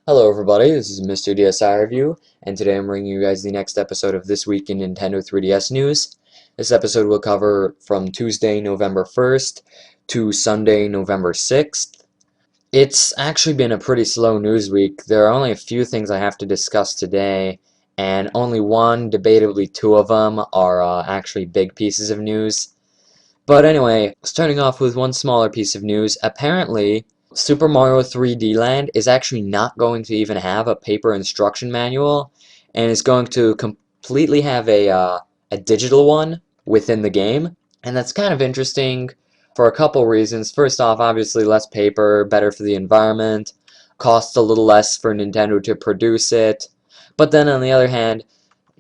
Hello everybody, this is Mr. DSi Review, and today I'm bringing you guys the next episode of This Week in Nintendo 3DS News. This episode will cover from Tuesday, November 1st to Sunday, November 6th. It's actually been a pretty slow news week. There are only a few things I have to discuss today, and only one, debatably two of them, are actually big pieces of news. But anyway, starting off with one smaller piece of news, apparently Super Mario 3D Land is actually not going to even have a paper instruction manual, and is going to completely have a digital one within the game. And that's kind of interesting for a couple reasons. First off, obviously less paper, better for the environment, costs a little less for Nintendo to produce it. But then on the other hand,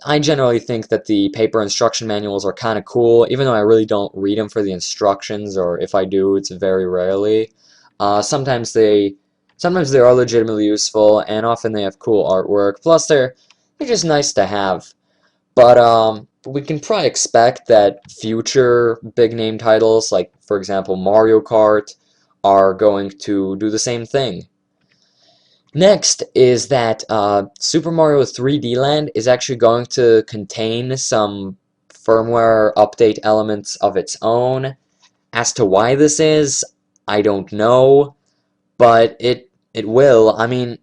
I generally think that the paper instruction manuals are kind of cool, even though I really don't read them for the instructions, or if I do, it's very rarely. Sometimes they are legitimately useful, and often they have cool artwork. Plus, they're just nice to have. But we can probably expect that future big name titles, like for example Mario Kart, are going to do the same thing. Next is that Super Mario 3D Land is actually going to contain some firmware update elements of its own. As to why this is, I don't know, but it will. I mean,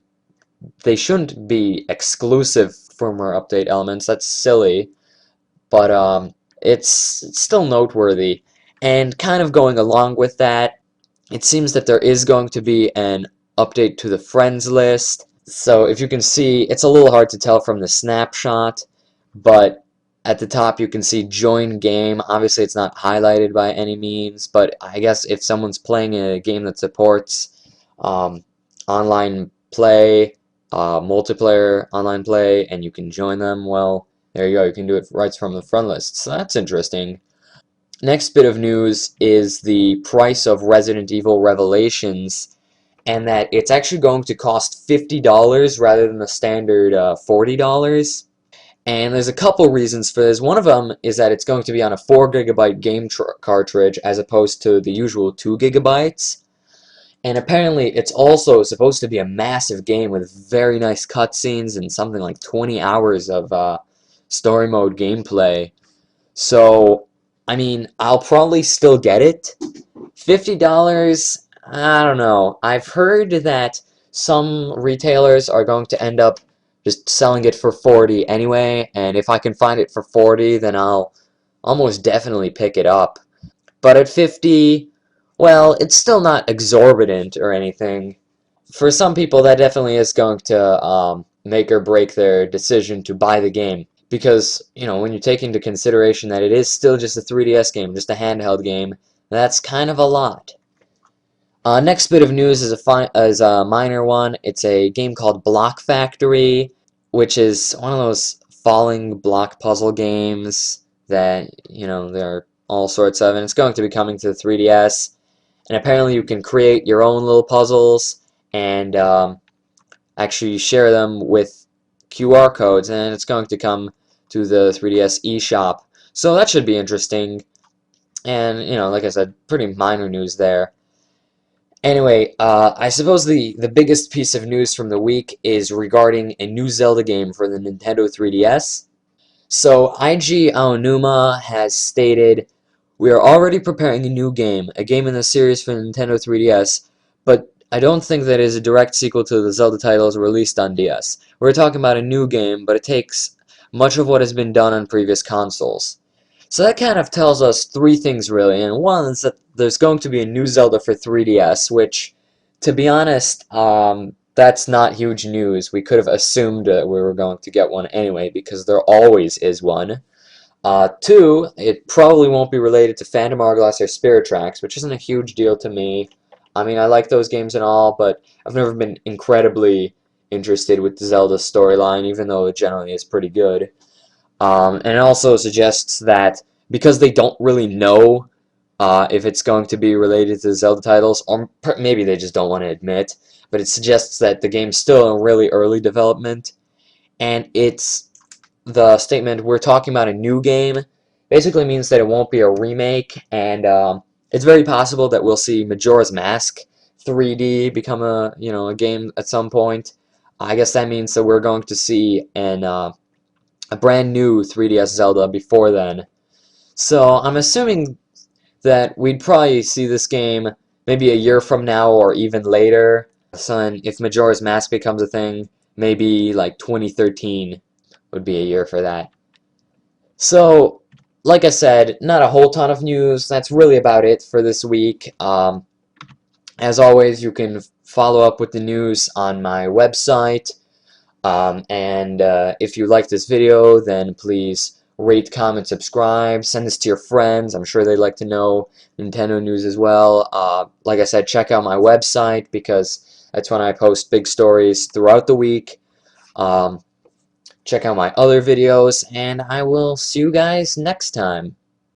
they shouldn't be exclusive firmware update elements. That's silly, but it's still noteworthy. And kind of going along with that, it seems that there is going to be an update to the friends list. So if you can see, it's a little hard to tell from the snapshot, but at the top you can see join game. Obviously it's not highlighted by any means, but I guess if someone's playing a game that supports um, online play, multiplayer online play, and you can join them, well, there you go. You can do it right from the friend list. So that's interesting. Next bit of news is the price of Resident Evil Revelations, and that it's actually going to cost $50 rather than the standard $40. And there's a couple reasons for this. One of them is that it's going to be on a 4 GB game cartridge as opposed to the usual 2 GB. And apparently it's also supposed to be a massive game with very nice cutscenes and something like 20 hours of story mode gameplay. So, I mean, I'll probably still get it. $50, I don't know. I've heard that some retailers are going to end up just selling it for 40 anyway, and if I can find it for 40, then I'll almost definitely pick it up. But at 50, well, it's still not exorbitant or anything. For some people, that definitely is going to make or break their decision to buy the game. Because, you know, when you take into consideration that it is still just a 3DS game, just a handheld game, that's kind of a lot. Next bit of news is a minor one. It's a game called Block Factory, which is one of those falling block puzzle games that, you know, there are all sorts of, and it's going to be coming to the 3DS. And apparently you can create your own little puzzles and actually share them with QR codes, and it's going to come to the 3DS eShop. So that should be interesting. And, you know, like I said, pretty minor news there. Anyway, I suppose the biggest piece of news from the week is regarding a new Zelda game for the Nintendo 3DS. So, IG Aonuma has stated, "We are already preparing a new game, a game in the series for the Nintendo 3DS, but I don't think that it is a direct sequel to the Zelda titles released on DS. We're talking about a new game, but it takes much of what has been done on previous consoles." So that kind of tells us three things really, and one is that there's going to be a new Zelda for 3DS, which, to be honest, that's not huge news. We could have assumed we were going to get one anyway, because there always is one. Two, it probably won't be related to Phantom Hourglass or Spirit Tracks, which isn't a huge deal to me. I mean, I like those games and all, but I've never been incredibly interested with the Zelda storyline, even though it generally is pretty good. And it also suggests that because they don't really know if it's going to be related to the Zelda titles, or maybe they just don't want to admit, but it suggests that the game's still in really early development, and it's the statement, "We're talking about a new game," basically means that it won't be a remake, and it's very possible that we'll see Majora's Mask 3D become a game at some point. I guess that means that we're going to see a brand new 3DS Zelda before then. So I'm assuming that we'd probably see this game maybe a year from now or even later. So then if Majora's Mask becomes a thing, maybe like 2013 would be a year for that. So, like I said, not a whole ton of news. That's really about it for this week. As always, you can follow up with the news on my website. If you like this video, then please rate, comment, subscribe. Send this to your friends. I'm sure they'd like to know Nintendo news as well. Like I said, check out my website because that's when I post big stories throughout the week. Um, check out my other videos, and I will see you guys next time.